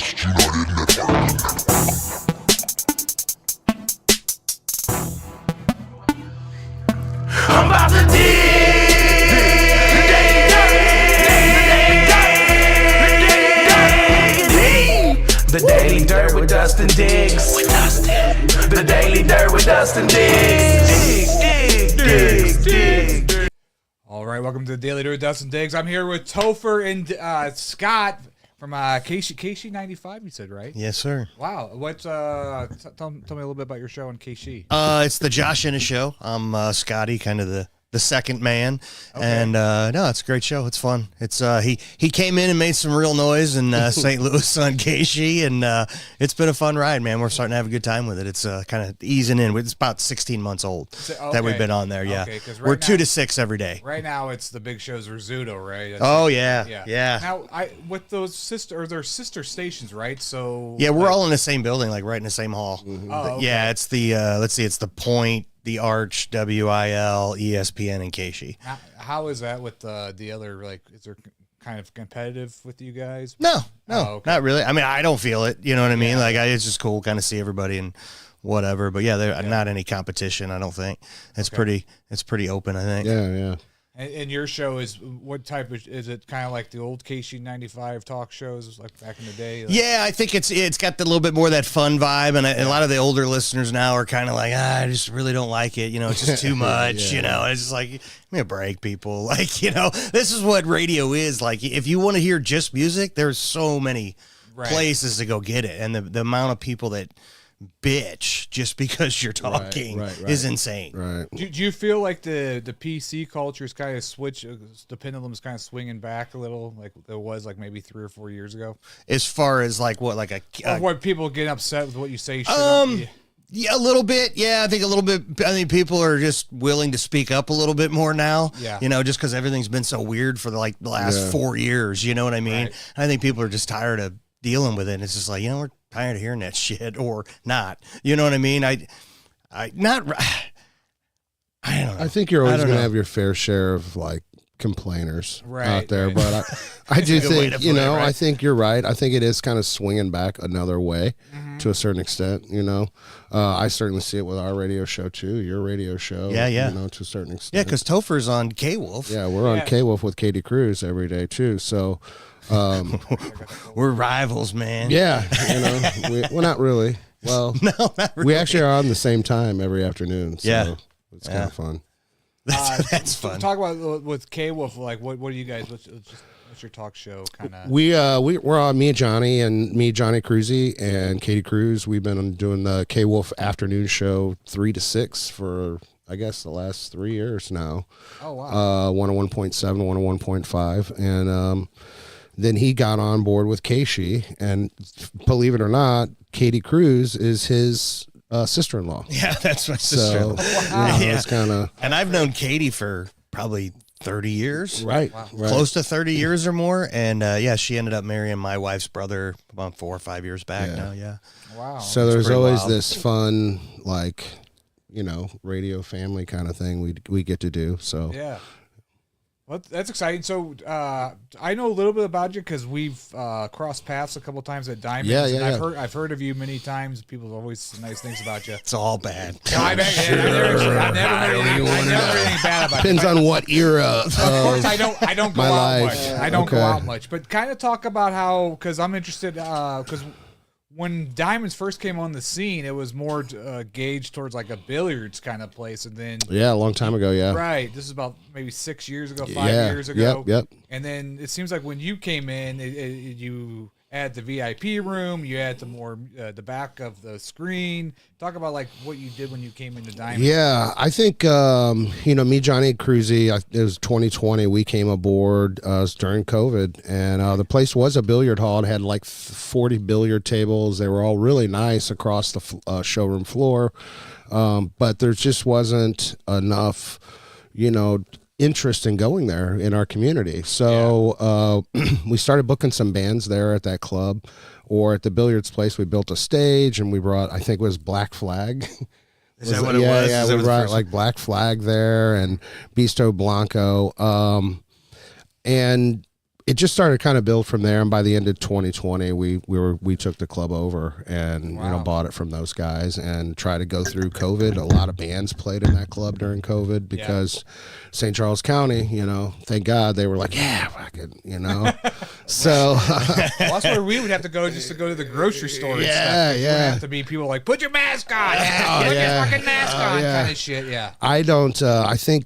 I'm about to the Daily Dirt with Dustin Diggs. The Daily Dirt with Dustin Diggs. All right, welcome to the Daily Dirt with Dustin Diggs. I'm here with Topher and Scott from KC 95. You said, right? Yes, sir. Wow. What's tell me a little bit about your show on KC. It's the Josh Innes show. I'm Scotty, kind of the second man, and no, it's a great show. It's fun. It's he came in and made some real noise in St. Louis on KC, and it's been a fun ride, man. We're starting to have a good time with it. It's kind of easing in. It's about 16 months old that we've been on there. Yeah, we're 2 to 6 every day. Right now, it's the big shows Rizzuto, right? That's yeah. Now, with those they're sister stations, right? So yeah, we're all in the same building, like right in the same hall. Mm-hmm. Oh, okay. Yeah, it's the let's see, it's the Point, the Arch, WIL, ESPN, and KC. How is that with the other, like, is there kind of competitive with you guys? No, okay. Not really. I mean, I don't feel it. You know what I mean? Like, it's just cool kind of see everybody and whatever. But yeah, not any competition, I don't think. It's pretty open, I think. Yeah. And your show is what type of, is it kind of like the old KC 95 talk shows like back in the day? Like, yeah, I think it's got a little bit more of that fun vibe, and a lot of the older listeners now are kind of like, I just really don't like it. You know, it's just too much. You know, it's just like, give me a break, people. Like, you know, this is what radio is. Like, if you want to hear just music, there's so many places to go get it, and the amount of people that bitch just because you're talking is insane. Right. Do you feel like the PC culture is kind of the pendulum is kind of swinging back a little, like it was like maybe 3 or 4 years ago? As far as like what, like what people get upset with what you say? Yeah, a little bit. Yeah, I think a little bit. I think people are just willing to speak up a little bit more now. Yeah. You know, just because everything's been so weird for the last 4 years. You know what I mean? Right. I think people are just tired of dealing with it. And it's just like, you know, we're tired of hearing that shit or not. You know what I mean? I don't know. I think you're always going to have your fair share of like complainers out there, but I do think, you know, I think you're right. I think it is kind of swinging back another way to a certain extent, you know. I certainly see it with our radio show too, your radio show. Yeah. You know, to a certain extent. Yeah, because Topher's on KWULF. Yeah, we're on KWULF with Katie Cruz every day too, so we're rivals, man. Yeah, you know, we're not really. Well, no, not really. We actually are on the same time every afternoon, so it's kind of fun. That's fun. Talk about with KWULF, like what do you guys? What's your talk show kind of? We're on me, Johnny Cruzy, and Katie Cruz. We've been doing the KWULF afternoon show 3 to 6 for I guess the last 3 years now. Oh wow. 101.7, 101.5, and then he got on board with KC, and believe it or not, Katie Cruz is his sister-in-law. Yeah, that's my sister-in-law. Wow. It's kind of. And I've known Katie for probably 30 years. Right. Close to 30 years or more. And she ended up marrying my wife's brother about 4 or 5 years back now. Yeah. Wow. So there's always this fun, like, you know, radio family kind of thing we get to do. So yeah. Well, that's exciting. So I know a little bit about you because we've crossed paths a couple times at Diamonds. Yeah. I've heard of you many times. People always say nice things about you. It's all bad. No, I never heard anything bad about Depends you. on what era. Of course, I don't go out much. I don't go Okay. out much. But kind of talk about how, because I'm interested, because when Diamonds first came on the scene, it was more gauged towards like a billiards kind of place, and then Yeah, a long time ago. Yeah. right, this is about maybe 6 years ago, 5 years ago. Yep. And then it seems like when you came in, you had the VIP room, you had the back of the screen. Talk about like what you did when you came into Diamond. Yeah, I think you know, me, Johnny Cruzy. It was 2020. We came aboard during COVID, and the place was a billiard hall. It had like 40 billiard tables. They were all really nice across the showroom floor, but there just wasn't enough, you know, interest in going there in our community. So we started booking some bands there at that club, or at the billiards place. We built a stage, and we brought, I think it was Black Flag. Is that what it was? Yeah, we brought like Black Flag there and Bisto Blanco. And it just started kind of build from there. And by the end of 2020, we took the club over and bought it from those guys and tried to go through COVID. A lot of bands played in that club during COVID because St. Charles County, thank God they were like, yeah, fucking, so well, that's where we would have to go just to go to the grocery store. Yeah, and stuff. Would have to be people like, put your mask on, put your fucking mask on, kind of shit. Yeah. I don't. I think,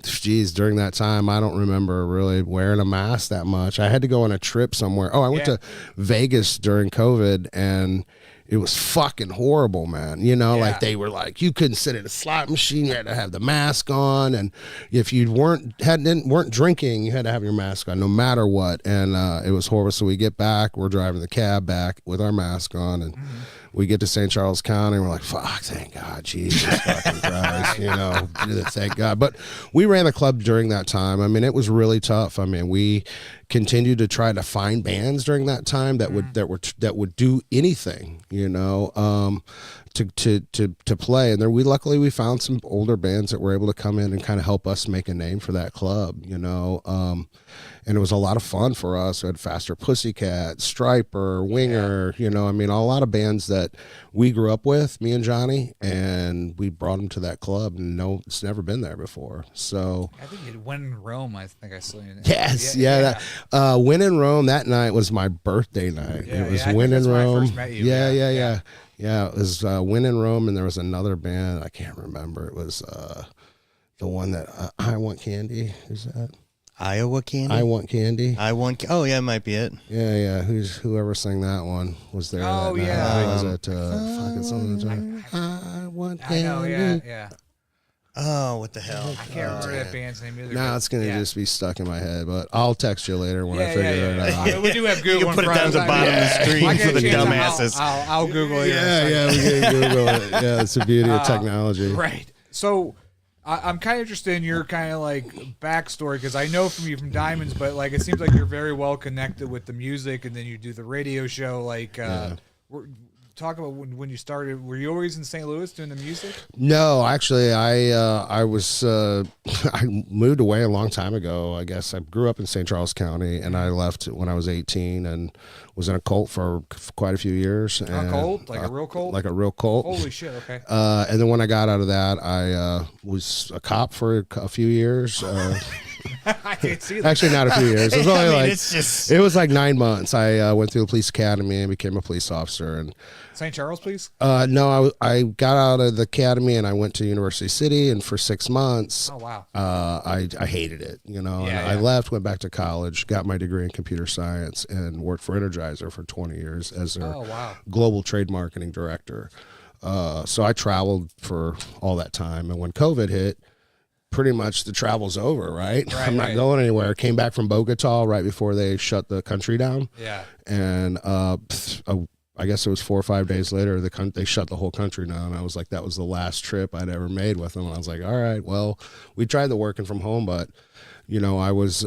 geez, during that time, I don't remember really wearing a mask that much. I had to go on a trip somewhere. Oh, I went to Vegas during COVID, and it was fucking horrible, man. Like they were like, you couldn't sit at a slot machine. You had to have the mask on, and if you weren't drinking, you had to have your mask on, no matter what. And it was horrible. So we get back, we're driving the cab back with our mask on, and we get to St. Charles County, and we're like, fuck, thank God, Jesus fucking Christ, thank God. But we ran the club during that time. I mean, it was really tough. I mean, we continued to try to find bands during that time that would do anything, to play. And there we found some older bands that were able to come in and kind of help us make a name for that club, and it was a lot of fun for us. We had Faster Pussycat, Striper, Winger, a lot of bands that we grew up with, me and Johnny, and we brought them to that club, and it's never been there before. So I think it went in Rome. I think I saw it. Yes, Win in Rome that night was my birthday night. It was Win in Rome. When I first met you. Yeah, it was Win in Rome, and there was another band I can't remember. It was the one that I Want Candy. Who's that? Iowa Candy? I Want Candy. Oh, yeah, it might be it. Yeah. Whoever sang that one was there. Oh, that night. yeah. Was it fucking something? I Want Candy. I know, yeah. Oh, what the hell? I can't remember that band's name either. Now it's going to just be stuck in my head, but I'll text you later when I figure it out. We do have Google. You can put it down to the bottom of the screen for the dumbasses. I'll Google it. Yeah, we can Google it. Yeah, it's the beauty of technology. Right. So I'm kind of interested in your kind of like backstory, because I know from you from Diamonds, but like it seems like you're very well connected with the music, and then you do the radio show. Like, talk about when you started. Were you always in St. Louis doing the music? No, actually, I was I moved away a long time ago. I guess I grew up in St. Charles County, and I left when I was 18 and was in a cult for quite a few years. A cult? Like a real cult? Like a real cult. Holy shit, okay. And then when I got out of that, I was a cop for a few years. I can't see that. Actually, not a few years. It was only it was like 9 months. I went through the police academy and became a police officer. And St. Charles, please? no, I got out of the academy and I went to University City, and for 6 months, oh wow, I hated it, and I left, went back to college, got my degree in computer science, and worked for Energizer for 20 years as their global trade marketing director. So I traveled for all that time, and when COVID hit, pretty much the travel's over, right? I'm not going anywhere. Came back from Bogota right before they shut the country down. Yeah. And I guess it was 4 or 5 days later, they shut the whole country down. I was like, that was the last trip I'd ever made with them. And I was like, all right, well, we tried the working from home, but I was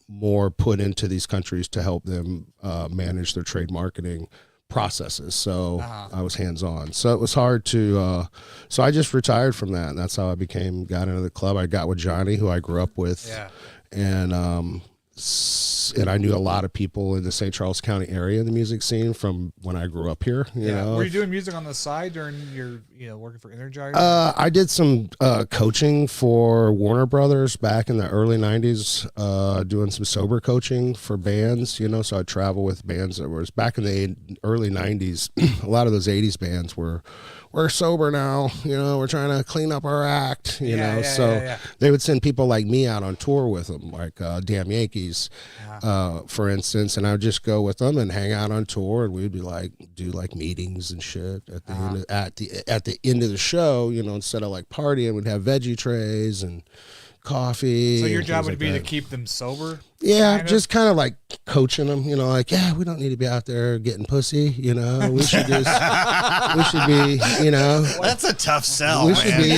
more put into these countries to help them manage their trade marketing processes. So I was hands-on. So it was hard to, so I just retired from that. And that's how I got into the club. I got with Johnny, who I grew up with. Yeah. And I knew a lot of people in the St. Charles County area in the music scene from when I grew up here. You know? Were you doing music on the side during your, working for Energizer? I did some coaching for Warner Brothers back in the early 90s, doing some sober coaching for bands, so I'd travel with bands that was back in the early 90s. A lot of those 80s bands we're sober now, we're trying to clean up our act, so they would send people like me out on tour with them, like Damn Yankees, for instance, and I would just go with them and hang out on tour, and we'd be like, do like meetings and shit at the end of the show, instead of like partying, we'd have veggie trays and coffee. So your job would be to keep them sober? Yeah, just kind of like coaching them, like, we don't need to be out there getting pussy, we should just, we should be, That's a tough sell, we should be,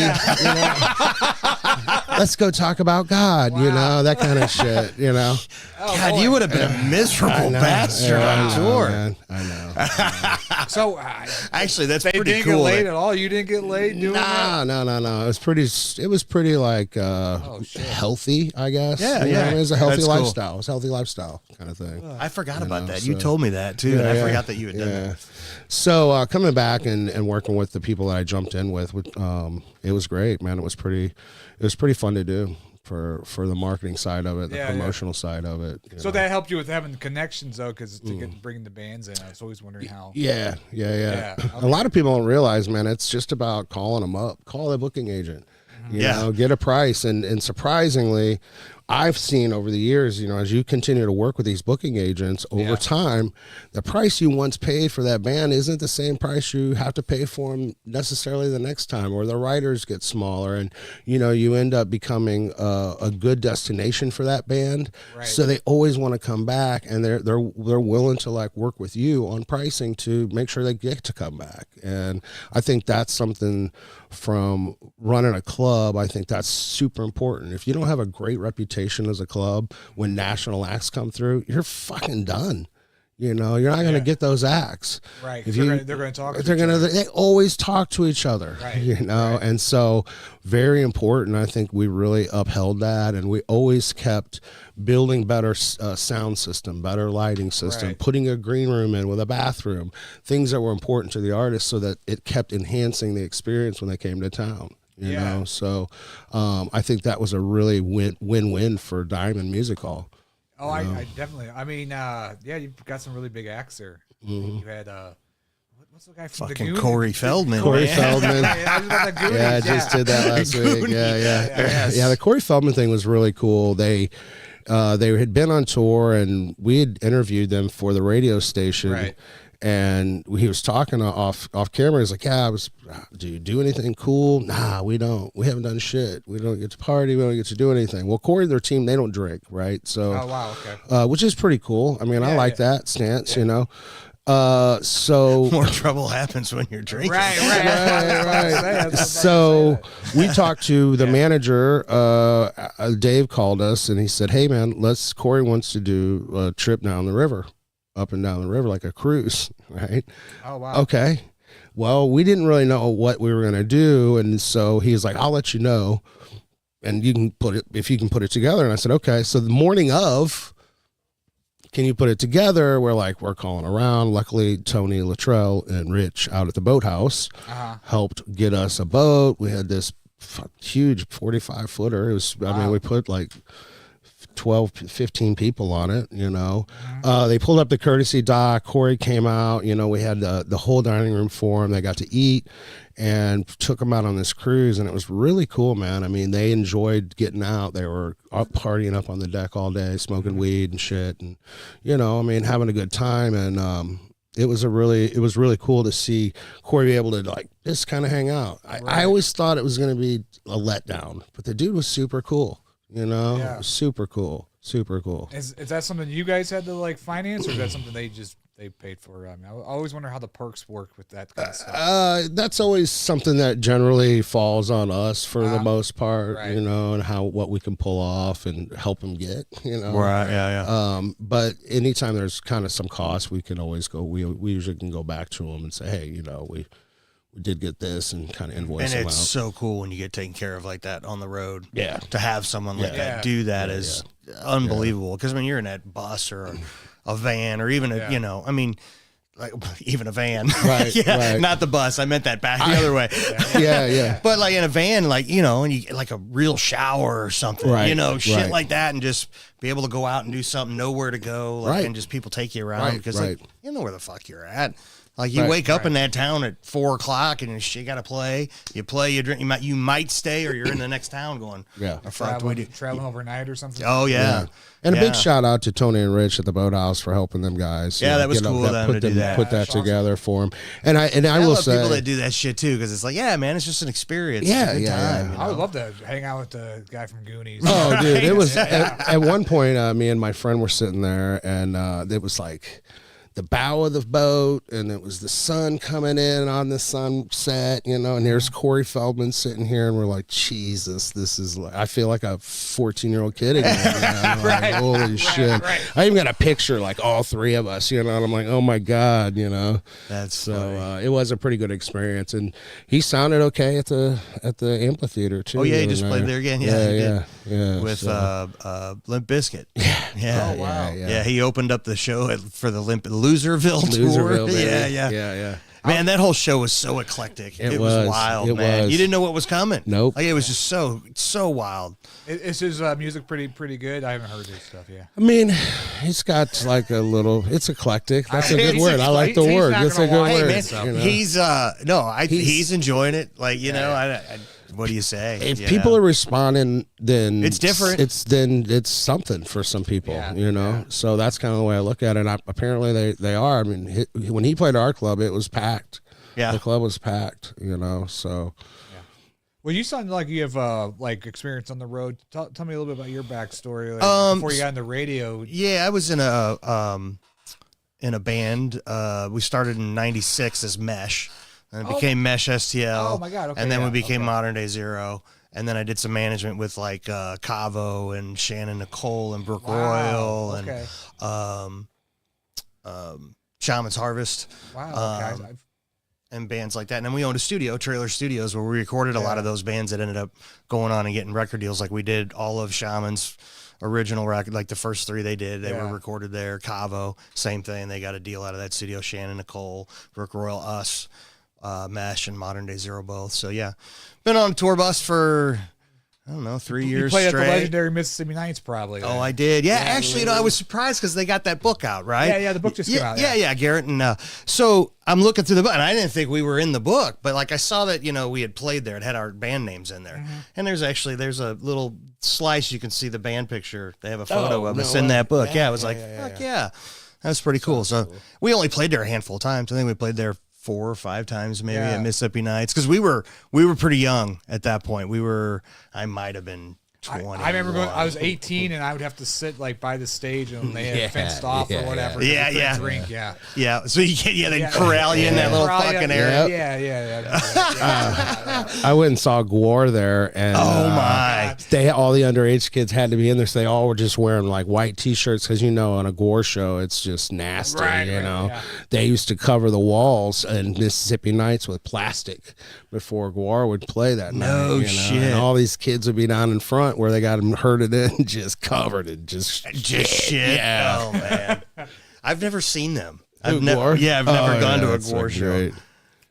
let's go talk about God, that kind of shit, God, you would have been a miserable bastard on tour. Man. I know. So Actually, that's they pretty didn't cool. get laid at all. You didn't get laid doing that. No. It was pretty like healthy, I guess. Yeah, You know, it was a healthy That's cool. lifestyle. It was a healthy lifestyle kind of thing. I forgot about that. so- You told me that too, and I forgot that you had done that. So coming back and working with the people that I jumped in with, it was great, man. It was pretty fun to do for the marketing side of it, the promotional side of it. So that helped you with having the connections, though, because to get bringing the bands in, I was always wondering how. Yeah. Okay. A lot of people don't realize, man, it's just about calling them up, call the booking agent, you know, get a price, and surprisingly, I've seen over the years, you know, as you continue to work with these booking agents over time, the price you once paid for that band isn't the same price you have to pay for them necessarily the next time, or the writers get smaller, and you know, you end up becoming a good destination for that band. Right. So they always want to come back, and they're willing to like work with you on pricing to make sure they get to come back. And I think that's something from running a club. I think that's super important. If you don't have a great reputation as a club, when national acts come through, you're fucking done. You know, you're not going to get those acts. Right. If They're going to talk. they always talk to each other. Right. You know, and so very important. I think we really upheld that, and we always kept building better sound system, better lighting system, putting a green room in with a bathroom, things that were important to the artists, so that it kept enhancing the experience when they came to town. You know, so I think that was a really win-win for Diamond Music Hall. Oh, I definitely. I mean, you've got some really big acts there. You had what's the guy from the Fucking Goonies? Corey Feldman. Corey Feldman. I was about the Goonies. Yeah, I just did that last week. Yeah. The Corey Feldman thing was really cool. They had been on tour, and we had interviewed them for the radio station. Right. And he was talking off camera. He's like, do you do anything cool? Nah, we don't. We haven't done shit. We don't get to party. We don't get to do anything. Well, Corey, their team, they don't drink, right? So, Oh, wow, okay. which is pretty cool. I mean, I like that stance, you know. So More trouble happens when you're drinking. Right. So we talked to the manager. Dave called us, and he said, "Hey, man, Corey wants to do a trip down the river, up and down the river, like a cruise, right?" Oh, wow. Okay. Well, we didn't really know what we were going to do, and so he's like, "I'll let you know, and you can put it together." And I said, "Okay." So the morning of, can you put it together? We're calling around. Luckily, Tony Luttrell and Rich out at the boathouse helped get us a boat. We had this huge 45-footer. It was, I mean, we put like 12, 15 people on it, you know. They pulled up the courtesy dock. Corey came out, you know, we had the whole dining room for them. They got to eat and took them out on this cruise, and it was really cool, man. I mean, they enjoyed getting out. They were up partying up on the deck all day, smoking weed and shit, and, you know, I mean, having a good time. And it was really cool to see Corey be able to like just kind of hang out. I always thought it was going to be a letdown, but the dude was super cool. You know, super cool. Is that something you guys had to like finance, or is that something they paid for? I mean, I always wonder how the perks work with that kind of stuff. That's always something that generally falls on us for the most part, right. you know, and what we can pull off and help them get, you know. Right, yeah. But anytime there's kind of some cost, we can always go. We usually can go back to them and say, hey, you know, we did get this, and kind of invoice them out. And it's so cool when you get taken care of like that on the road. Yeah. To have someone like that do that is unbelievable. Because when you're in that bus or a van or even you know, I mean, like even a van. Right. Right. Not the bus. I meant that back the other way. Yeah. But like in a van, like, you know, and you get like a real shower or something, you know, shit like that, and just be able to go out and do something, know where to go, like, and just people take you around because like, you know where the fuck you're at. Like you wake up in that town at 4 o'clock and you got to play. You play, you drink. You might stay, or you're in the next town going. Traveling overnight or something. Oh yeah. And a big shout out to Tony and Rich at the boathouse for helping them guys. Yeah, that was cool of them to do that. Put that together for them. And I will love say, people that do that shit too, because it's like, yeah, man, it's just an experience. Yeah, it's a good time. You know? I would love to hang out with the guy from Goonies. Oh, dude, it was at one point. Me and my friend were sitting there, and it was like the bow of the boat, and it was the sun coming in on the sunset, you know, and there's Corey Feldman sitting here, and we're like, Jesus, this is like, I feel like a 14-year-old kid again. You know? Like, holy shit. I even got a picture, like all three of us, you know, and I'm like, oh my God, you know. That's so it was a pretty good experience, and he sounded okay at the amphitheater too. Oh yeah, he just played there again. Yeah, with Limp Bizkit. Yeah. Oh wow. Yeah, he opened up the show for the Loserville tour. Baby. Yeah. Man, that whole show was so eclectic. It was wild, man. You didn't know what was coming. Nope. Like, it was just so wild. Is his music pretty good? I haven't heard his stuff yet. I mean, he's got like a little. It's eclectic. That's a good word. I like the word. It's a good word. Man, you know? He's enjoying it. Like, you know, what do you say? If people are responding, then it's different. It's something for some people, you know. Yeah. So that's kind of the way I look at it. Apparently they are. I mean, when he played our club, it was packed. Yeah, the club was packed. You know, so. Well, you sound like you have like experience on the road. Tell me a little bit about your backstory before you got in the radio. Yeah, I was in a band. We started in '96 as Mesh. And it became Mesh STL. Oh my God! Okay, and then we became Modern Day Zero. And then I did some management with like Cavo and Shannon Nicole and Brooke Royal and Shaman's Harvest. Wow. And bands like that. And then we owned a studio, Trailer Studios, where we recorded a lot of those bands that ended up going on and getting record deals. Like we did all of Shaman's original record, like the first three they did, they were recorded there. Cavo, same thing. They got a deal out of that studio. Shannon Nicole, Brooke Royal, us. Mesh and Modern Day Zero both. So yeah, been on a tour bus for I don't know 3 years straight. You played straight. at the legendary Mississippi Nights, probably. Oh, I did. Yeah, actually, you know, I was surprised because they got that book out, right? Yeah, the book just came out. Yeah, Garrett and so I'm looking through the book, and I didn't think we were in the book, but like I saw that we had played there. It had our band names in there, and there's a little slice you can see the band picture. They have a photo of us in that book. Yeah, it was like fuck yeah, that was pretty cool. So we only played there a handful of times. I think we played there 4 or 5 times maybe at Mississippi Nights because we were pretty young at that point. I might have been 20. I remember going. I was 18 and I would have to sit like by the stage and they had fenced off or whatever. Drink. Yeah. So they'd corral you in that little fucking area. Yeah. I went and saw Gwar there, and my! All the underage kids had to be in there, so they all were just wearing like white T-shirts because on a Gwar show it's just nasty. They used to cover the walls in Mississippi Nights with plastic before Gwar would play that night. No shit. And all these kids would be down in front where they got them herded in, just covered in just shit. Yeah. Oh man, I've never seen them. I've never gone to a Gwar show.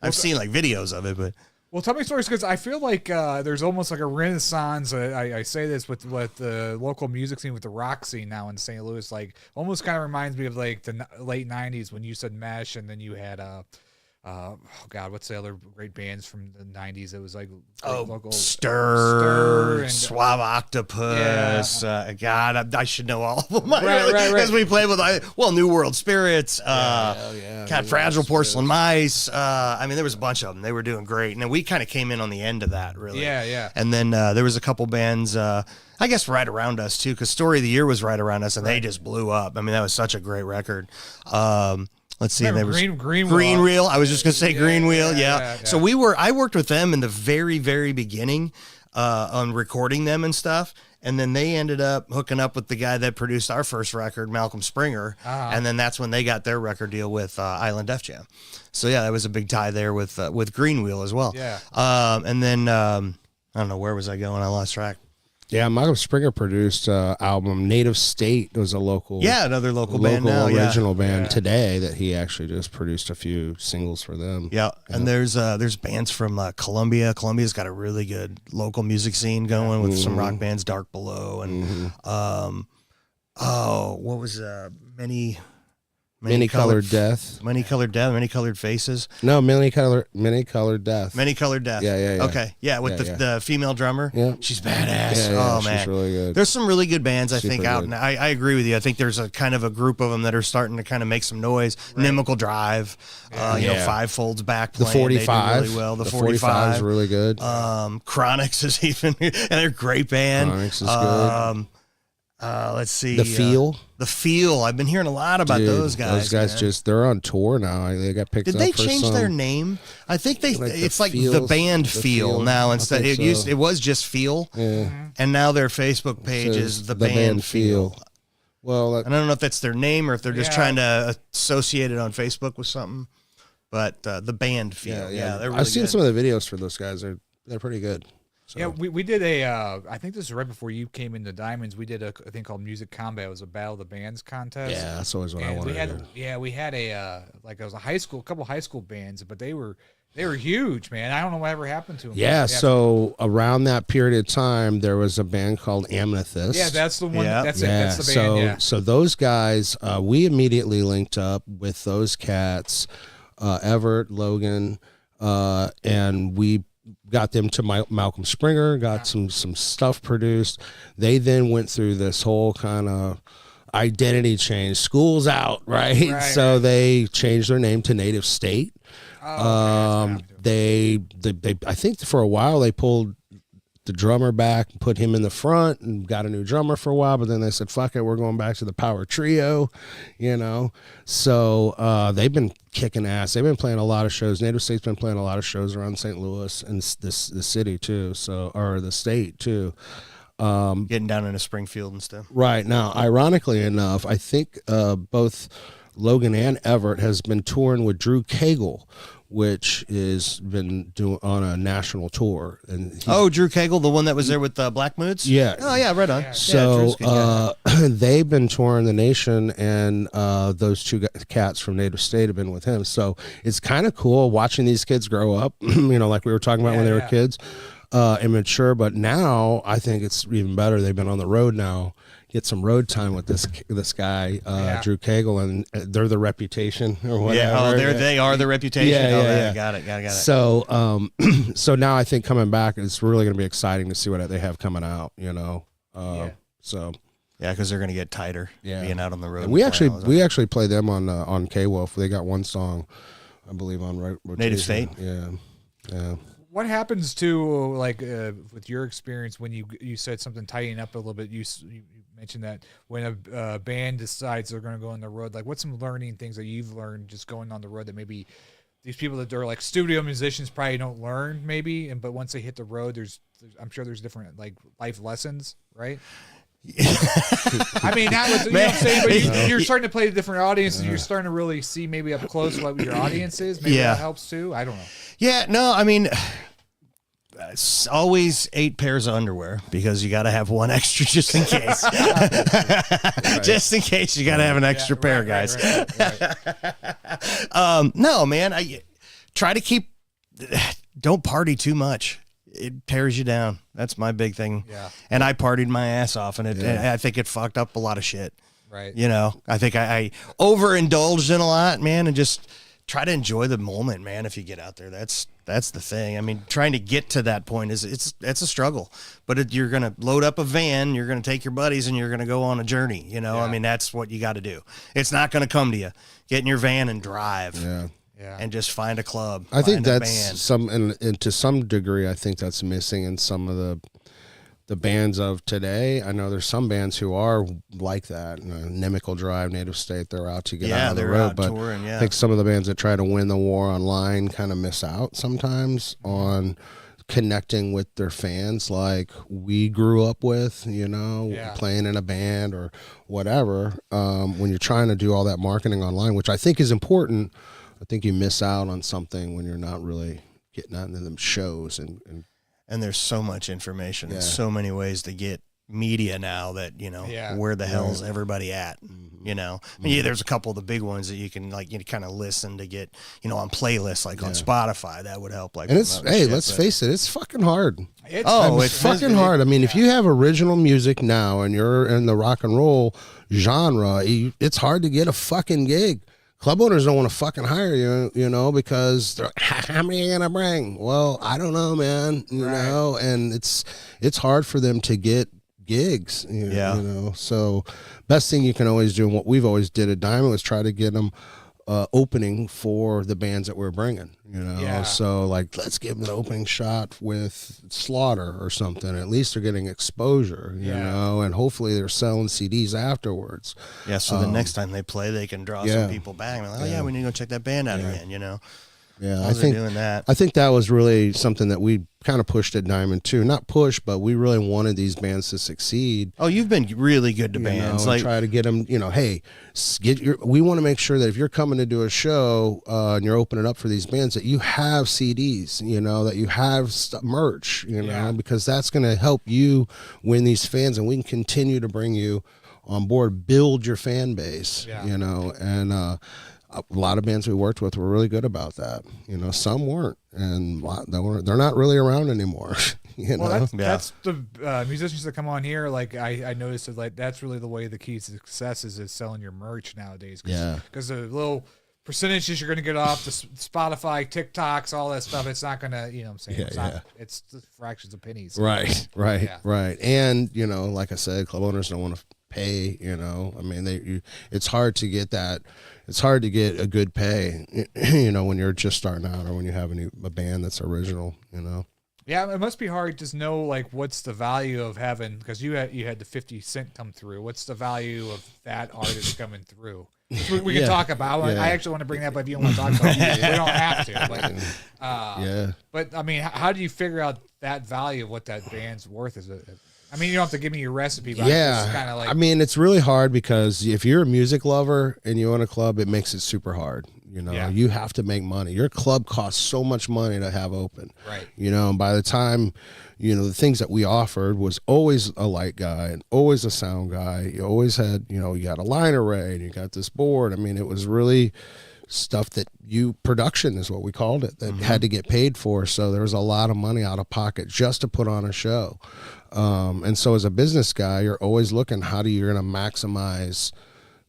I've seen like videos of it, but. Well, tell me stories because I feel like there's almost like a renaissance. I say this with the local music scene, with the rock scene now in St. Louis. Like, almost kind of reminds me of like the late '90s when you said Mesh, and then you had what's the other great bands from the '90s? It was like local Stir and Suave Octopus. God, I should know all of them. Because we played with New World Spirits. Fragile Porcelain Mice. I mean, there was a bunch of them. They were doing great, and then we kind of came in on the end of that, really. Yeah. And then there was a couple bands. I guess right around us too, because Story of the Year was right around us, and they just blew up. I mean, that was such a great record. Let's see. There was Green Wheel. I was just gonna say Green Wheel. Yeah. So I worked with them in the very, very beginning on recording them and stuff. And then they ended up hooking up with the guy that produced our first record, Malcolm Springer. And then that's when they got their record deal with Island Def Jam. So yeah, that was a big tie there with Green Wheel as well. Yeah. And then I don't know, where was I going? I lost track. Yeah, Malcolm Springer produced album Native State. It was a another local band now, original band today that he actually just produced a few singles for them. Yeah, and there's bands from Columbia. Columbia's got a really good local music scene going with some rock bands, Dark Below, and what was Many Colored Death. Many Colored Faces. No, Many Colored Death. Many Colored Death. Yeah. Okay. Yeah, with the female drummer. Yeah. She's badass. Yeah, man. She's really good. There's some really good bands, I think, out. Good. And I agree with you. I think there's a kind of a group of them that are starting to kind of make some noise. Right. Inimical Drive. Five Folds back playing. The 45. They do really well. The 45 is really good. Chronics is even, and they're a great band. Chronics is good. Let's see. The The Feel. I've been hearing a lot about Dude, those guys. Those guys man. they're on tour now. They got picked Did up they for change some, their name? I think it's like the Feels, band the Feel Feel. now I instead. think It was just Feel, and now their Facebook page is the band Feel. Well, And I don't know if that's their name or if they're just Yeah. trying to associate it on Facebook with something. But the band Feel, yeah, they're really I've seen good. some of the videos for those guys. They're pretty good. So. Yeah, we did I think this was right before you came into Diamonds. We did a thing called Music Combat. It was a Battle of the Bands contest. Yeah, that's always what I And wanted we had, to do. yeah, we had a it was a couple high school bands, but they were huge, man. I don't know whatever happened to them. Yeah, so around that period of time, there was a band called Amethyst. yeah, that's the one. Yeah. That's it. That's the band. So, Yeah. so those guys, we immediately linked up with those cats, Everett, Logan, and we got them to Malcolm Springer, got some stuff produced. They then went through this whole kind of identity change. School's out, right? So they changed their name to Native State. They I think for a while they pulled the drummer back and put him in the front and got a new drummer for a while, but then they said, fuck it, we're going back to the power trio, So they've been kicking ass. They've been playing a lot of shows. Native State's been playing a lot of shows around St. Louis and the city too, or the state too. Getting down into Springfield and stuff. Right. Now, ironically enough, I think both Logan and Everett has been touring with Drew Cagle, which is been doing on a national tour. And Drew Cagle, the one that was there with Black Moods? Yeah. Oh, yeah, right on. So Drew's good guy. they've been touring the nation, and those two cats from Native State have been with him. So it's kind of cool watching these kids grow up, like we were talking about when they were kids, immature. But now I think it's even better. They've been on the road now. Get some road time with this guy, Drew Cagle, and they're the Reputation or whatever. Yeah, they are the Reputation. Yeah. Got it. So, so now I think coming back, it's really going to be exciting to see what they have coming out. So yeah, because they're going to get tighter. Being out on the road. and we actually play them on KWULF. They got one song, I believe, on rotation. Native State. Yeah. What happens to with your experience when you said something tightening up a little bit? You mentioned that when a band decides they're going to go on the road, like what's some learning things that you've learned just going on the road that maybe these people that are like studio musicians probably don't learn maybe, but once they hit the road, I'm sure there's different like life lessons, right? I mean, that was, you know what I'm saying, but you're starting to play to different audiences. You're starting to really see maybe up close what your audience is. Maybe that helps too. I don't know. Yeah, no, I mean, it's always 8 pairs of underwear because you got to have one extra just in case. Just in case you got to have an extra pair, guys. Right. No, man, I try to don't party too much. It tears you down. That's my big thing. Yeah. And I partied my ass off, and I think it fucked up a lot of shit. Right. I think I overindulged in a lot, man, and just try to enjoy the moment, man. If you get out there, that's the thing. I mean, trying to get to that point it's a struggle, but you're going to load up a van, you're going to take your buddies, and you're going to go on a journey. I mean, that's what you got to do. It's not going to come to you. Get in your van and drive. Yeah. And just find a club. I think find a that's band. and to some degree, I think that's missing in some of the bands of today. I know there's some bands who are like that. Nimical Drive, Native State, they're out to get out on the road. Out but touring, I think some of the bands that try to win the war online kind of miss out sometimes on connecting with their fans like we grew up with, playing in a band or whatever. When you're trying to do all that marketing online, which I think is important, I think you miss out on something when you're not really getting out into them shows and there's so much information and so many ways to get media now that where the hell's everybody at? There's a couple of the big ones that you can kind of listen to get on playlists on Spotify. That would help. And it's let's face it, it's fucking hard. It's fucking hard. I mean, if you have original music now and you're in the rock and roll genre, it's hard to get a fucking gig. Club owners don't want to fucking hire you, because they're like, how many are you gonna bring? Well, I don't know, man. You know, and it's hard for them to get gigs. So best thing you can always do, and what we've always did at Diamond, was try to get them opening for the bands that we're bringing, Yeah. So like, let's give them an opening shot with Slaughter or something. At least they're getting exposure, you know, and hopefully they're selling CDs afterwards. Yeah, so the next time they play, they can draw some people back. Like, oh yeah, we need to go check that band out again, Yeah, I think doing that. I think that was really something that we kind of pushed at Diamond too. Not push, but we really wanted these bands to succeed. Oh, you've been really good to bands. Like, try to get them. Hey, we want to make sure that if you're coming to do a show and you're opening up for these bands, that you have CDs. That you have merch. Because that's going to help you win these fans, and we can continue to bring you on board, build your fan base. And a lot of bands we worked with were really good about that. Some weren't, and they're not really around anymore. That's the musicians that come on here. Like I noticed that, like, that's really the way the key to success is selling your merch nowadays. Because the little percentages you're going to get off the Spotify, TikToks, all that stuff, it's not going to, what I'm saying? It's the fractions of pennies. Right. And, like I said, club owners don't want to pay, I mean, it's hard to get that. It's hard to get a good pay, when you're just starting out or when you have a band that's original, Yeah, it must be hard to know, like, what's the value of having, because you had the 50 Cent come through. What's the value of that artist coming through? We can talk about. I actually want to bring that up, but if you don't want to talk about it, we don't have to. But I mean, how do you figure out that value of what that band's worth? I mean, you don't have to give me your recipe, but it's kind of like. I mean, it's really hard because if you're a music lover and you own a club, it makes it super hard. You have to make money. Your club costs so much money to have open. Right. And by the time, the things that we offered was always a light guy and always a sound guy. You always had, you got a line array and you got this board. I mean, it was really stuff that production is what we called it, that had to get paid for. So there was a lot of money out of pocket just to put on a show. And so as a business guy, you're always looking, how you're going to maximize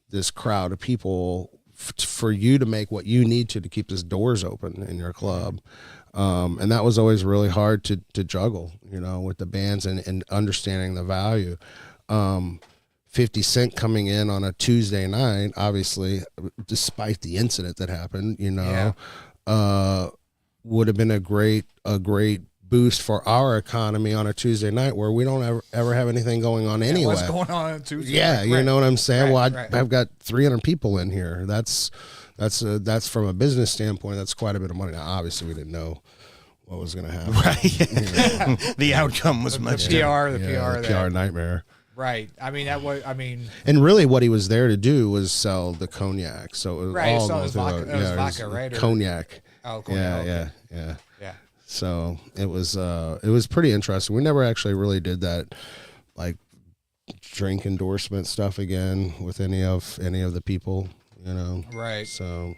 this crowd of people for you to make what you need to keep these doors open in your club. And that was always really hard to juggle, with the bands and understanding the value. 50 Cent coming in on a Tuesday night, obviously, despite the incident that happened, would have been a great boost for our economy on a Tuesday night where we don't ever have anything going on anyway. What's going on Tuesday? Yeah, night? You know what I'm saying? I've got 300 people in here. That's from a business standpoint, that's quite a bit of money. Now, obviously, we didn't know what was going to happen. Right. The outcome was much different. The PR nightmare. Right. I mean, and really what he was there to do was sell the cognac. So it was all so it was vodka, right? Cognac. Oh, cognac. Yeah. So it was pretty interesting. We never actually really did that, like, drink endorsement stuff again with any of the people, Right. So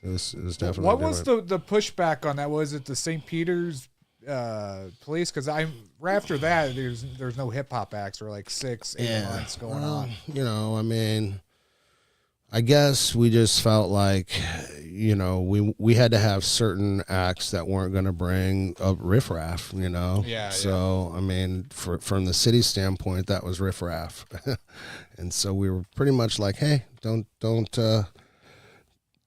it was definitely. What was the pushback on that? Was it the St. Peter's police? Because after that, there's no hip hop acts for like 6-8 months going on. I mean, I guess we just felt like, we had to have certain acts that weren't going to bring up riffraff, So, I mean, from the city standpoint, that was riffraff. And so we were pretty much like, hey, don't,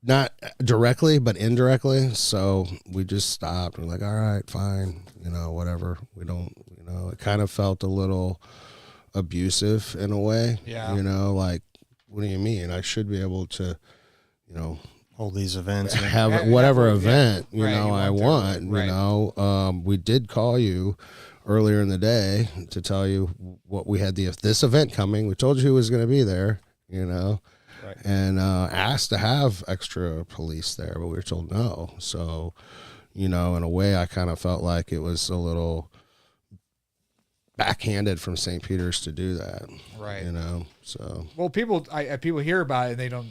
not directly, but indirectly. So we just stopped. We're like, all right, fine, whatever. We don't, it kind of felt a little abusive in a way. Yeah. Like, what do you mean? I should be able to, hold these events, have whatever event I want. Right. We did call you earlier in the day to tell you what we had this event coming. We told you who was going to be there. Right. And asked to have extra police there, but we were told no. So, in a way, I kind of felt like it was a little backhanded from St. Peter's to do that. Right. So. Well, people hear about it and they don't,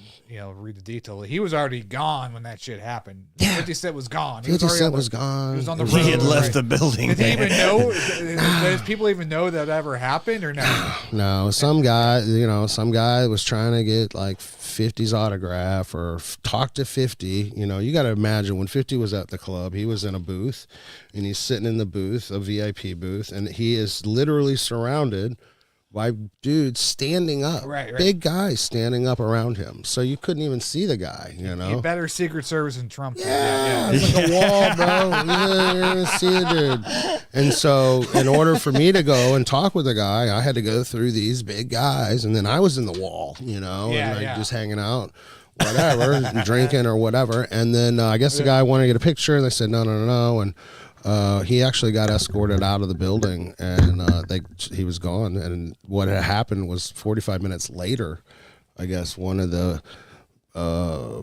read the detail. He was already gone when that shit happened. Yeah. 50 Cent was gone. 50 Cent was gone. He was on the road. He had left the building. Did he even know? Did people even know that ever happened or no? No, some guy was trying to get like 50's autograph or talk to 50. You got to imagine when 50 was at the club, he was in a booth and he's sitting in the booth, a VIP booth, and he is literally surrounded dudes standing up, Right. big guys standing up around him, so you couldn't even see the guy. You know, better Secret Service than Trump. yeah, it's like a wall, bro. You're gonna see it, dude. And so, in order for me to go and talk with the guy, I had to go through these big guys, and then I was in the wall, you know, and like just hanging out, whatever, and drinking or whatever. And then I guess the guy wanted to get a picture, and they said no, and. He actually got escorted out of the building, and he was gone. And what had happened was 45 minutes later, I guess one of the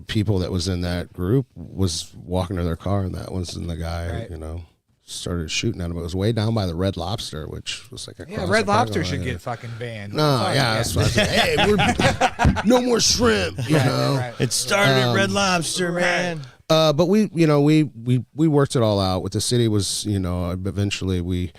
people that was in that group was walking to their car, and that was the guy, you know, started shooting at him. It was way down by the Red Lobster, which was like Red Lobster should get fucking banned. No, that's what I said. Hey, we're no more shrimp. You know, It started at Red Lobster, man. But we worked it all out. With the city was, you know, eventually we,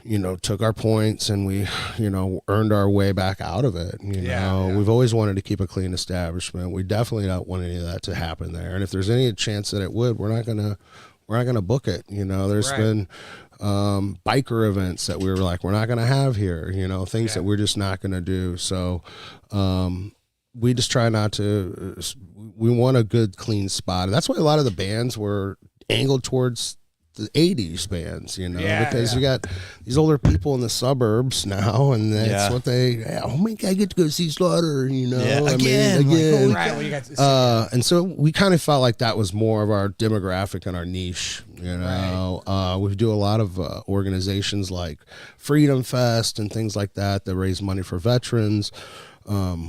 you know, took our points and we, you know, earned our way back out of it. You know, we've always wanted to keep a clean establishment. We definitely don't want any of that to happen there. And if there's any chance that it would, we're not gonna book it. You know, there's been biker events that we were like, we're not gonna have here. You know, things that we're just not gonna do. So. We just try not to. We want a good, clean spot. That's why a lot of the bands were angled towards the 80s bands, you know, because you got these older people in the suburbs now, and that's what they. Oh my God, I get to go see Slaughter, you know, again. And so we kind of felt like that was more of our demographic and our niche, you know. We do a lot of organizations like Freedom Fest and things like that raise money for veterans.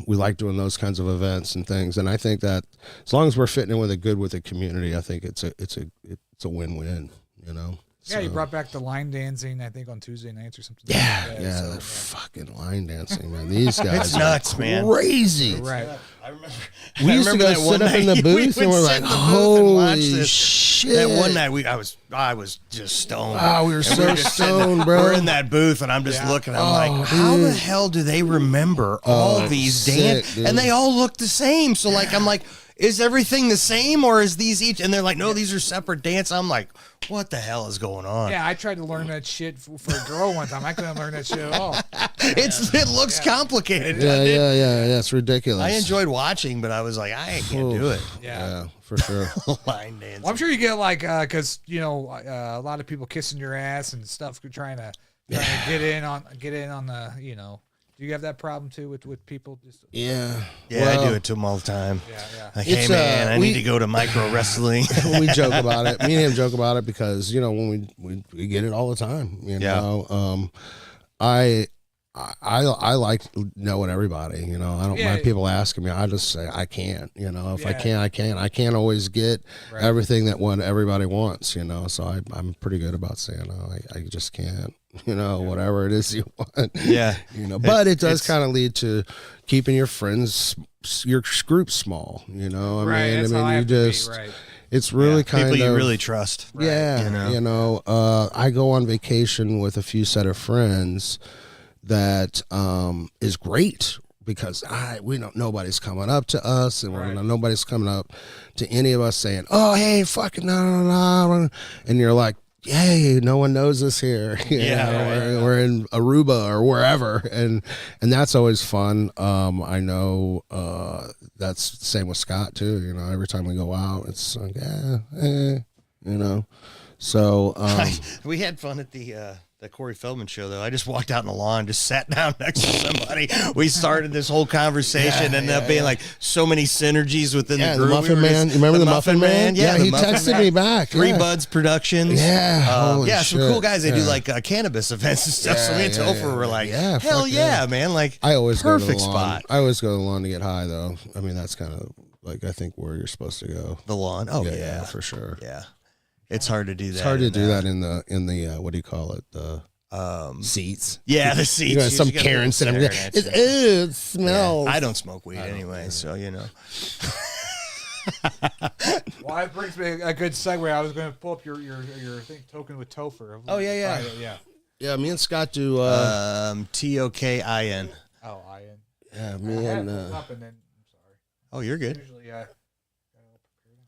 We like doing those kinds of events and things, and I think that as long as we're fitting in with the community, I think it's a win-win, you know. Yeah, you brought back the line dancing, I think, on Tuesday nights or something. Yeah, fucking line dancing, man. These guys it's nuts, man. Crazy. Right. We used to go sit up in the booth and we're like, holy shit. That one night I was just stoned. Oh, we were so stoned, bro. We're in that booth and I'm just looking. I'm like, how the hell do they remember all these dances? And they all look the same. So like, I'm like, is everything the same or is these each? And they're like, no, these are separate dances. I'm like, what the hell is going on? Yeah, I tried to learn that shit for a girl one time. I couldn't learn that shit at all. It looks complicated. Yeah. It's ridiculous. I enjoyed watching, but I was like, I can't do it. Yeah, for sure. Line dancing. Well, I'm sure you get like, because you know, a lot of people kissing your ass and stuff, trying to get in on the, you know. Do you have that problem too with people? Yeah, I do it to them all the time. Yeah. Like, hey man, I need to go to micro wrestling. We joke about it. Me and him joke about it because, you know, when we get it all the time. You know, I like knowing everybody. You know, I don't mind people asking me. I just say I can't. You know, if I can't, I can't. I can't always get everything that everybody wants. You know, so I'm pretty good about saying, oh, I just can't. You know, whatever it is you want. Yeah. You know, but it does kind of lead to keeping your friends, your group small. You know, I mean, you just. It's really kind of people you really trust. Yeah, you know, I go on vacation with a few set of friends that is great because nobody's coming up to us and nobody's coming up to any of us saying, "Oh, hey, fucking no," and you're like, "Hey, no one knows us here." We're in Aruba or wherever, and that's always fun. I know that's the same with Scott too. You know, every time we go out, it's like, you know. So we had fun at the Corey Feldman show, though. I just walked out on the lawn, just sat down next to somebody. We started this whole conversation, ended up being like so many synergies within the group. The Muffin Man. You remember the Muffin Man? Yeah, he texted me back. Three Buds Productions. Yeah. Some cool guys. They do like cannabis events and stuff. So me and Topher were like, hell yeah, man. Like, I always perfect go to the lawn. spot. I always go to the lawn to get high, though. I mean, that's kind of like, I think where you're supposed to go. The lawn. Oh, yeah. For sure. Yeah. It's hard to do that. It's hard to do that in the what do you call it? The seats. Yeah, the seats. You know, some Karen sitting there. It smells. Yeah, I don't smoke weed anyway, so you know. Well, that brings me a good segue. I was going to pull up your thing token with Topher. Oh yeah. Yeah, me and Scott do TOKIN. Oh, IN. Yeah, me and up and then I'm sorry. Oh, you're good. Usually,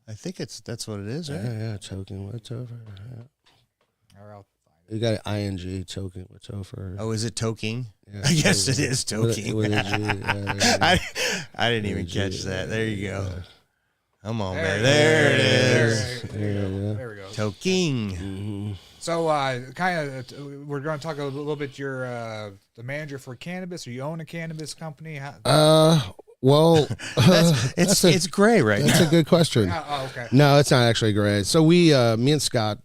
I think that's what it is, right? Yeah, token with Topher. Or I'll You got an ing token with Topher. Oh, is it toking? Yeah, I guess it is toking. With a G, yeah. I didn't even catch that. There you go. Yeah. Come on, man. There it is. There we go. Toking. So, we're going to talk a little bit. You're the manager for cannabis, or you own a cannabis company? Well, It's gray right now. that's a good question. Oh, okay. No, it's not actually great. So me and Scott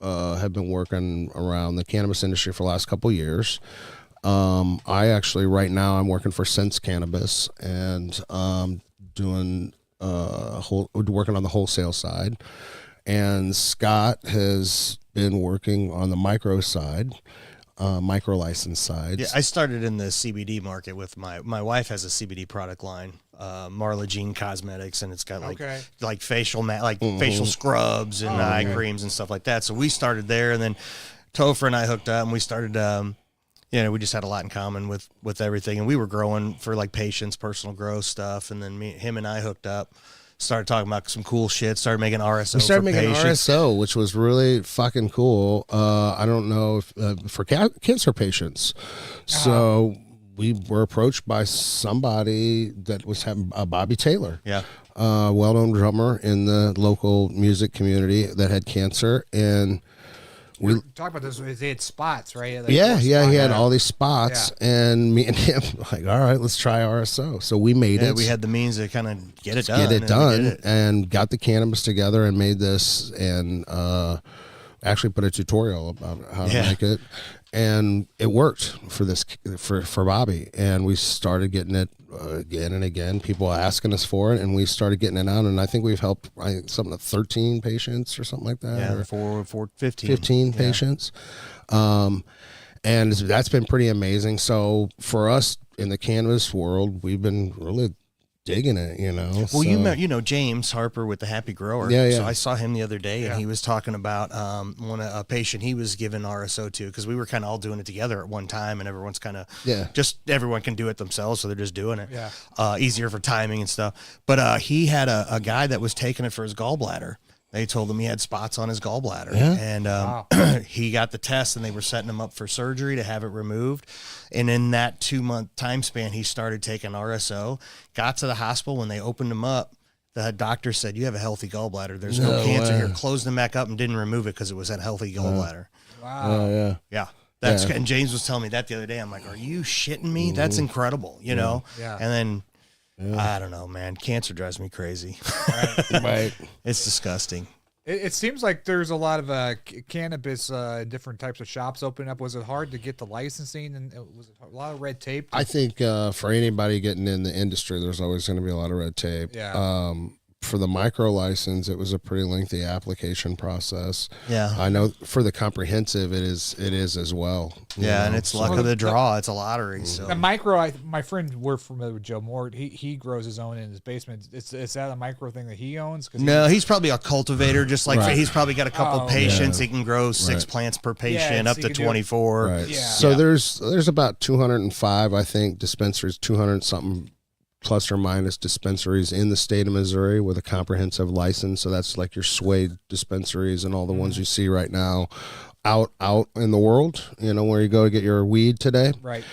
have been working around the cannabis industry for the last couple of years. I actually right now I'm working for Sinse Cannabis and doing working on the wholesale side, and Scott has been working on the micro side. Micro license side. Yeah, I started in the CBD market with my wife has a CBD product line, Marla Jean Cosmetics, and it's got like facial facial scrubs and eye creams and stuff like that. So we started there, and then Topher and I hooked up, and we started. We just had a lot in common with everything, and we were growing for like patients, personal growth stuff, and then him and I hooked up. Started talking about some cool shit. Started making RSO. We started for making patients. RSO, which was really fucking cool. I don't know if for cancer patients. So we were approached by somebody that was having Bobby Taylor, well-known drummer in the local music community that had cancer, and we talk about this. They had spots, right? Like he had spots. all these spots, and me and him like, all right, let's try RSO. So we made it. We had the means to kind of get it done. And got the cannabis together and made this, and actually put a tutorial about how to make it, and it worked for Bobby, and we started getting it again and again. People asking us for it, and we started getting it out, and I think we've helped something like 13 patients or something like that. Yeah, 15 patients. And that's been pretty amazing. So for us in the cannabis world, we've been really digging it, Well, so. you know James Harper with the Happy Grower. Yeah. So I saw him the other day, and he was talking about a patient he was given RSO to, because we were kind of all doing it together at one time, and everyone's kind of just everyone can do it themselves, so they're just doing it. Easier for timing and stuff. But he had a guy that was taking it for his gallbladder. They told him he had spots on his gallbladder, and he got the test, and they were setting him up for surgery to have it removed. And in that 2-month time span, he started taking RSO, got to the hospital. When they opened him up, the doctor said, "You have a healthy gallbladder. There's no cancer here." Closed him back up and didn't remove it because it was a healthy gallbladder. Wow. Yeah. And James was telling me that the other day. I'm like, are you shitting me? That's incredible, Yeah. And then, I don't know, man. Cancer drives me crazy. Right. It's disgusting. It seems like there's a lot of cannabis, different types of shops opening up. Was it hard to get the licensing, and was it a lot of red tape? I think for anybody getting in the industry, there's always going to be a lot of red tape. Yeah. For the micro license, it was a pretty lengthy application process. Yeah. I know for the comprehensive, it is as well. And it's luck of the draw. It's a lottery. So a micro, my friend, we're familiar with Joe Mort. He grows his own in his basement. Is that a micro thing that he owns? No, he's probably a cultivator. Just like he's probably got a couple patients. He can grow 6 plants per patient, up to 24. Right. Yeah. So there's about 205, I think, dispensaries, 200 something plus or minus dispensaries in the state of Missouri with a comprehensive license. So that's like your Suede dispensaries and all the ones you see right now out in the world, where you go to get your weed today. Right.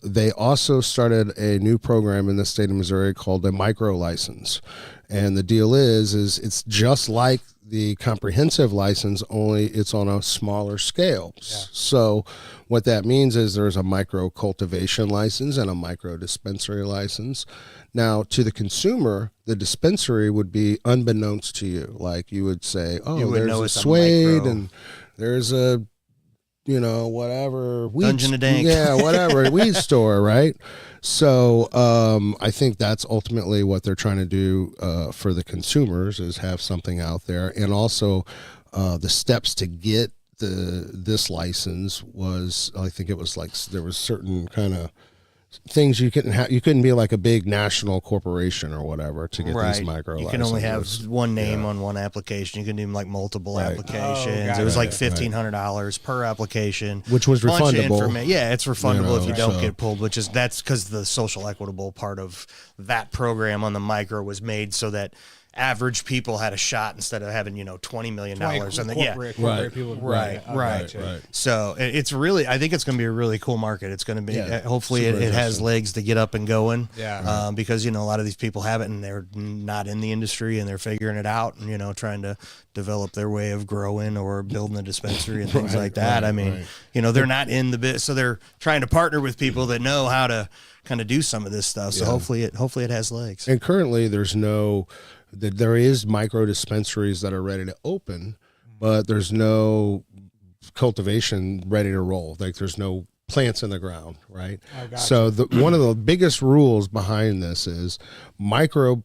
They also started a new program in the state of Missouri called a micro license. And the deal is it's just like the comprehensive license, only it's on a smaller scale. Yeah. So what that means is there's a micro cultivation license and a micro dispensary license. Now, to the consumer, the dispensary would be unbeknownst to you. Like you would say, there's a Suede and there's a, whatever. Dungeon of Dank. Yeah, whatever. Weed store, right? So I think that's ultimately what they're trying to do for the consumers, is have something out there. And also the steps to get this license was, I think it was like there was certain kind of things you couldn't have. You couldn't be like a big national corporation or whatever to get these micro licenses. You can only have one name on one application. You can do like multiple applications. It was like $1,500 per application, which was refundable. Yeah, it's refundable if you don't get pulled. That's because the social equitable part of that program on the micro was made so that average people had a shot instead of having, $20 million. And then, corporate people would right. So it's really, I think it's going to be a really cool market. It's going to be, hopefully it has legs to get up and going. Yeah. Because, a lot of these people have it and they're not in the industry and they're figuring it out and, trying to develop their way of growing or building a dispensary and things like that. I mean, they're not in the bit. So they're trying to partner with people that know how to kind of do some of this stuff. So hopefully it has legs. And currently there is micro dispensaries that are ready to open, but there's no cultivation ready to roll. Like there's no plants in the ground, right? So one of the biggest rules behind this is micro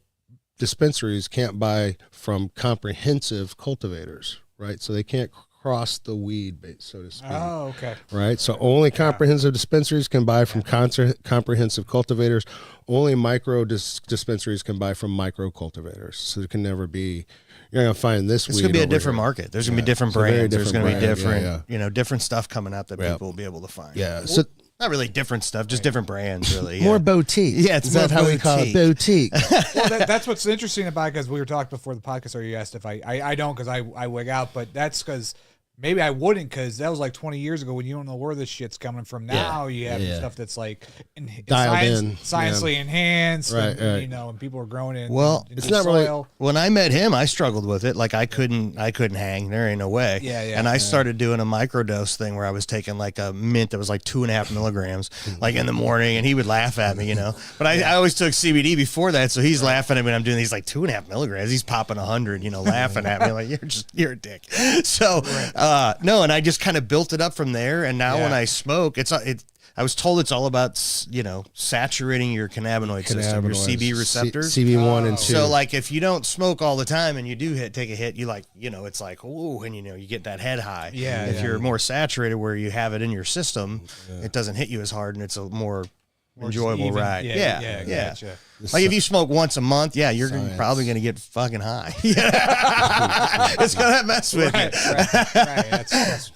dispensaries can't buy from comprehensive cultivators, right? So they can't cross the weed base, so to speak. Oh, okay. Right. So only comprehensive dispensaries can buy from comprehensive cultivators. Only micro dispensaries can buy from micro cultivators. So there can never be. You're gonna find this. It's gonna be a different market. There's gonna be different brands. There's gonna be different, different stuff coming out that people will be able to find. Yeah. So not really different stuff, just different brands, really. More boutique. Yeah, it's not how we call it, boutique. Well, that's what's interesting about it, because we were talking before the podcast, or you asked if I don't, because I wig out, but that's because maybe I wouldn't, because that was like 20 years ago when you don't know where this shit's coming from. Now you have stuff that's like sciencely enhanced, right. And people are growing in. It's not soil. Really. When I met him, I struggled with it. Like I couldn't hang. There ain't no way. And I started doing a microdose thing where I was taking like a mint that was like 2.5 milligrams, like in the morning, and he would laugh at me, But I always took CBD before that, so he's laughing at me when I'm doing these like 2.5 milligrams. He's popping 100, laughing at me like you're a dick. So. No, and I just kind of built it up from there. And now when I smoke, I was told it's all about, saturating your cannabinoid system, your CB receptors. CB1 and 2. So like if you don't smoke all the time and you do take a hit, you like, it's like, ooh, and you get that head high. Yeah. If you're more saturated where you have it in your system, it doesn't hit you as hard and it's a more enjoyable ride. Yeah. Gotcha. Like if you smoke once a month, you're probably going to get fucking high. It's going to mess with you. Right. That's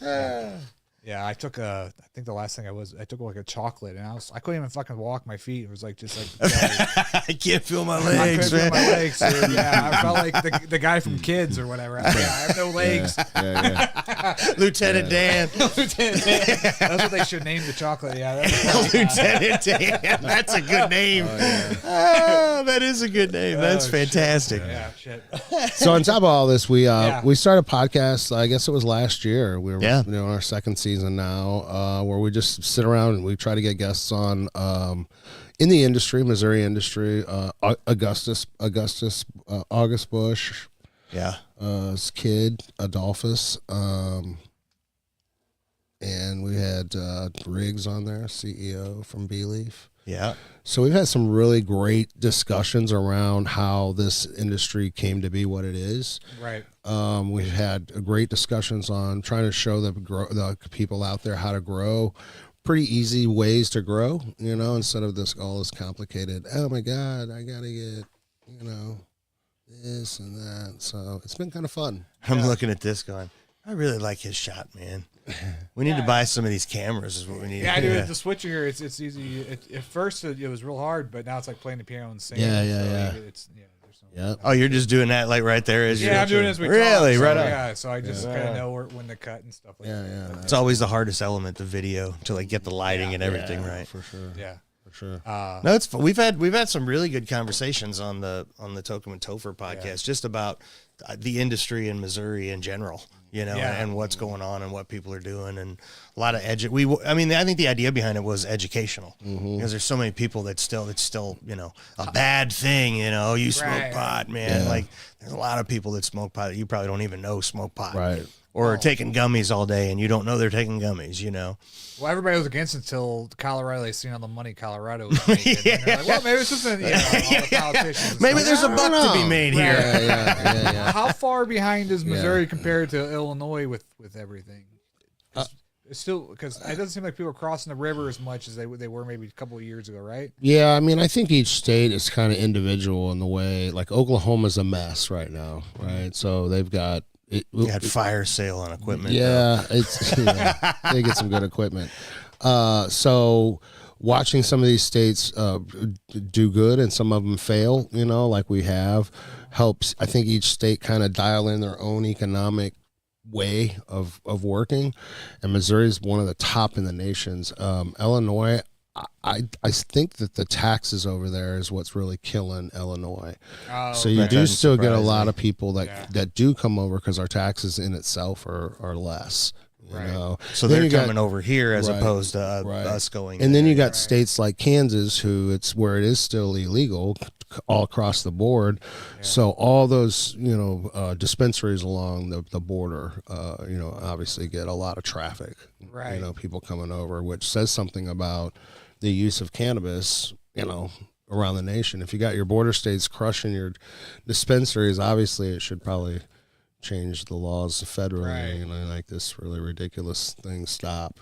I took I think the last thing I took like a chocolate, and I couldn't even fucking walk my feet. It was like I can't feel my legs, I couldn't feel my legs, dude. Yeah, I felt like the guy from Kids or whatever. I have no legs. Lieutenant Dan. Lieutenant Dan. That's what they should name the chocolate. Yeah, Lieutenant Dan. That's a good name. That is a good name. That's fantastic. Shit. So on top of all this, we started a podcast. I guess it was last year. We were on our second season now, where we just sit around and we try to get guests on in the industry, Missouri industry, August Bush, his kid Adolphus, and we had Riggs on there, CEO from B-Leaf. Yeah. So we've had some really great discussions around how this industry came to be what it is. Right. We've had great discussions on trying to show the people out there how to grow. Pretty easy ways to grow, instead of all this complicated, oh my God, I got to get, this and that. So it's been kind of fun. I'm looking at this going, I really like his shot, man. We need to buy some of these cameras is what we need. Yeah, dude, the switcher here, it's easy. At first, it was real hard, but now it's like playing the piano and singing. Oh, you're just doing that like right there as I'm doing it as we really talk, right on. on. Yeah, so I just kind of know when to cut and stuff like that. It's always the hardest element, the video, to like get the lighting and everything right. For sure. Yeah. For sure. No, it's fun. We've had some really good conversations on the Tokum and Topher podcast just about the industry in Missouri in general, and what's going on and what people are doing, and a lot of I think the idea behind it was educational, because there's so many people that it's still a bad thing, you smoke pot, man. Like there's a lot of people that smoke pot that you probably don't even know smoke pot, right? Or are taking gummies all day and you don't know they're taking gummies, Well, everybody was against it until Colorado. They seen all the money Colorado was making. And they're like, well, maybe it's just all the politicians. Maybe there's a buck to be made here. Yeah. How far behind is Missouri compared to Illinois with everything? It's still, because it doesn't seem like people are crossing the river as much as they were maybe a couple of years ago, right? Yeah, I think each state is kind of individual in the way. Like Oklahoma's a mess right now, right? So they've got. You had fire sale on equipment. Yeah, they get some good equipment. So watching some of these states do good and some of them fail, like we have, helps, I think, each state kind of dial in their own economic way of working. And Missouri is one of the top in the nations. Illinois, I think that the taxes over there is what's really killing Illinois. So you do still get a lot of people that do come over because our taxes in itself are less. You know? So they're coming over here as opposed to us going. And then you got states like Kansas, where it is still illegal all across the board. So all those, dispensaries along the border, obviously get a lot of traffic. People coming over, which says something about the use of cannabis, around the nation. If you got your border states crushing your dispensaries, obviously it should probably change the laws federally, like this really ridiculous thing stop,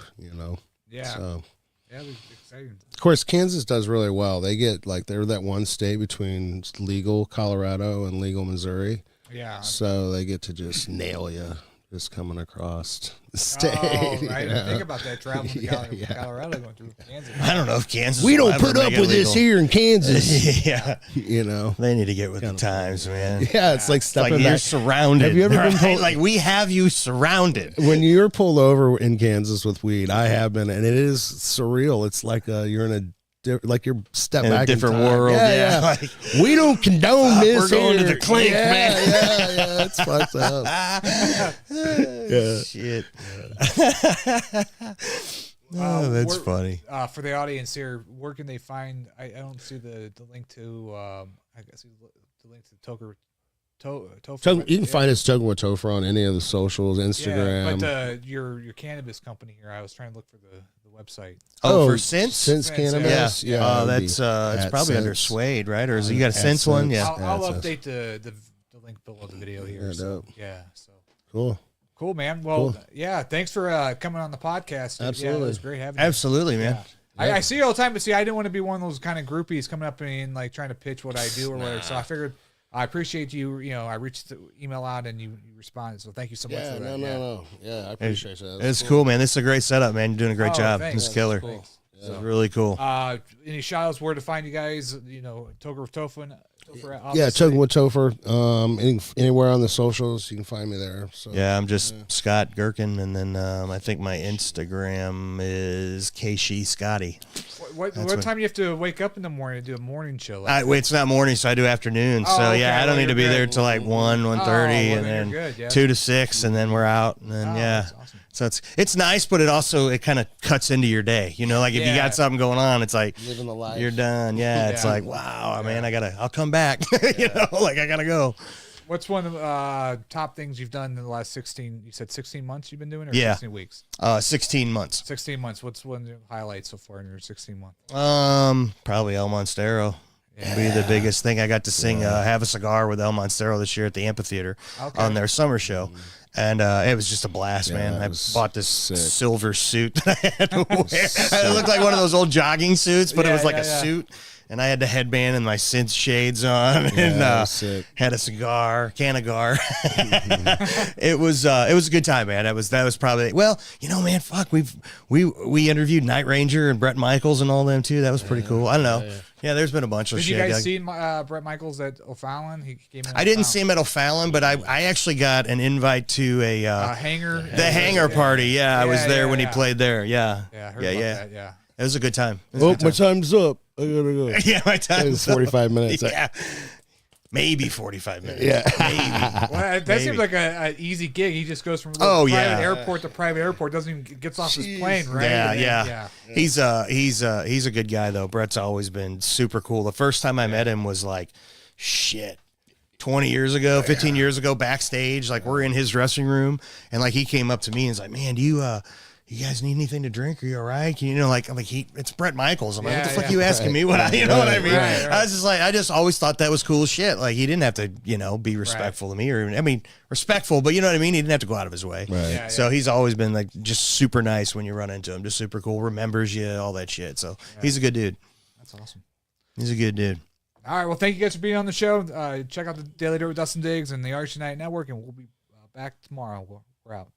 So, exciting. of course, Kansas does really well. They get they're that one state between legal Colorado and legal Missouri. Yeah. So they get to just nail you just coming across the state. Oh, right. I didn't think about that traveling to Colorado going through Kansas. I don't know if Kansas. We don't put up with this here in Kansas. Yeah. They need to get with the times, man. Yeah, it's like stepping back. You're surrounded. Have you ever been pulled? Like we have you surrounded. When you're pulled over in Kansas with weed, I have been, and it is surreal. It's like you're in you're stepping back in a different in time. world. Yeah. Like, we don't condone this. We're going here. to the clink, man. Yeah, it's fucked up. Shit. Oh, that's funny. For the audience here, where can they find? I don't see the link to. I guess the link to Topher. You can find us Talking with Topher on any of the socials, Instagram. Yeah, but your cannabis company here, I was trying to look for the website. For Sinse? Sinse Cannabis. Yeah. Oh, that's it's probably under Suede, right? Or is you got a Sinse one? Yeah. I'll update the link below the video here. So cool, man. Well, thanks for coming on the podcast. Absolutely. It was great having you. Absolutely, man. I see you all the time, but I didn't want to be one of those kind of groupies coming up and trying to pitch what I do or whatever. So I figured I appreciate you. I reached the email out and you responded. So thank you so much for that. No. Yeah, I appreciate that. It's cool, man. This is a great setup, man. You're doing a great job. It's killer. Cool. It's really cool. Any shout outs, where to find you guys? Topher with Topher. Talking with Topher. Anywhere on the socials, you can find me there. So I'm just Scott Gherkin, and then I think my Instagram is Kshi Scotty. What time do you have to wake up in the morning to do a morning show? It's not morning, so I do afternoon. So I don't need to be there till like 1:30, and then 2 to 6, and then we're out, and then that's awesome. So it's nice, but it kind of cuts into your day. If you got something going on, it's like living the life. You're done. Yeah, it's like wow, man, I'll come back. I gotta go. What's one of the top things you've done in the last 16? You said 16 months you've been doing, or 16 weeks? 16 months. 16 months. What's one of the highlights so far in your 16 months? Probably El Monstero. Be the biggest thing. I got to sing "Have a Cigar" with El Monstero this year at the amphitheater on their summer show. And it was just a blast, man. I bought this silver suit that I had to wear. It looked like one of those old jogging suits, but it was like a suit. And I had the headband and my Sinse shades on, and had a can of cigar. It was a good time, man. That was probably man. Fuck, we interviewed Night Ranger and Bret Michaels and all them too. That was pretty cool. I don't know. Yeah, there's been a bunch of shit. Did you guys see Bret Michaels at O'Fallon? He came in. I didn't see him at O'Fallon, but I actually got an invite to a hangar. The hangar party. Yeah, I was there when he played there. Yeah. Yeah. I heard about that, It was a good time. My time's up. I gotta go. Yeah, my time's 45 minutes. Yeah. Maybe 45 minutes. Yeah. Maybe. Well, that seems like an easy gig. He just goes from private airport to private airport. Doesn't even gets off his plane, right? Yeah. He's a good guy though. Brett's always been super cool. The first time I met him was like, 20 years ago, 15 years ago, backstage. Like we're in his dressing room, and like he came up to me and was like, "Man, do you guys need anything to drink? Are you all right?" It's Bret Michaels. I'm like, what the fuck are you asking me? What I mean? Right. I was just like, I just always thought that was cool shit. Like he didn't have to, be respectful to me, or respectful, but you know what I mean? He didn't have to go out of his way. Right. Yeah, so he's always been like just super nice when you run into him, just super cool, remembers you, all that shit. So he's a good dude. That's awesome. He's a good dude. All right. Well, thank you guys for being on the show. Check out the Daily Dirt with Dustin Diggs and the Artistunitednetwork, and we'll be back tomorrow. We're out.